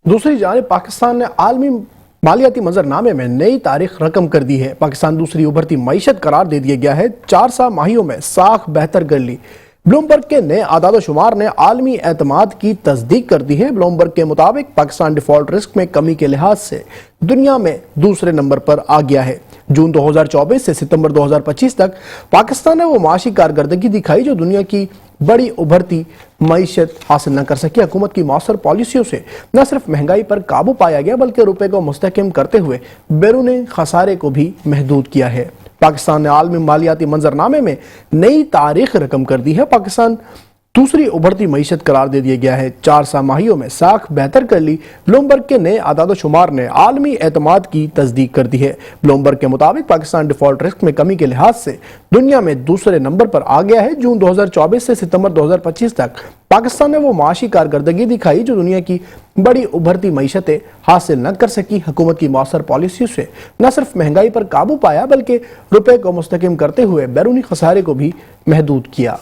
دوسری جانب پاکستان نے عالمی مالیاتی منظرنامے میں نئی تاریخ رقم کر دی ہے۔ پاکستان دوسری ابھرتی معیشت قرار دے دیا گیا ہے۔ 4 سال ماہیوں میں ساکھ بہتر کر لی۔ بلومبرگ کے نئے اعداد و شمار نے عالمی اعتماد کی تصدیق کر دی ہے۔ بلومبرگ کے مطابق پاکستان ڈیفالٹ رسک میں کمی کے لحاظ سے دنیا میں دوسرے نمبر پر آ گیا ہے۔ جون 2024 سے ستمبر 2025 تک پاکستان نے وہ معاشی کارکردگی دکھائی جو دنیا کی بڑی ابھرتی معیشت حاصل نہ کر سکی۔ حکومت کی مؤثر پالیسیوں سے نہ صرف مہنگائی پر قابو پایا گیا بلکہ روپے کو مستحکم کرتے ہوئے بیرونی خسارے کو بھی محدود کیا ہے۔ پاکستان نے عالمی مالیاتی منظرنامے میں نئی تاریخ رقم کر دی ہے۔ پاکستان دوسری ابھرتی معیشت قرار دے دیا گیا ہے۔ 4 سال ماہیوں میں ساکھ بہتر کر لی۔ بلومبرگ کے نئے اعداد و شمار نے عالمی اعتماد کی تصدیق کر دی ہے۔ بلومبرگ کے مطابق پاکستان ڈیفالٹ رسک میں کمی کے لحاظ سے دنیا میں دوسرے نمبر پر آ گیا ہے۔ جون 2024 سے ستمبر 2025 تک پاکستان نے وہ معاشی کارکردگی دکھائی جو دنیا کی بڑی ابھرتی معیشتیں حاصل نہ کر سکی۔ حکومت کی مؤثر پالیسیوں سے نہ صرف مہنگائی پر قابو پایا بلکہ روپے کو مستحکم کرتے ہوئے بیرونی خسارے کو بھی محدود کیا۔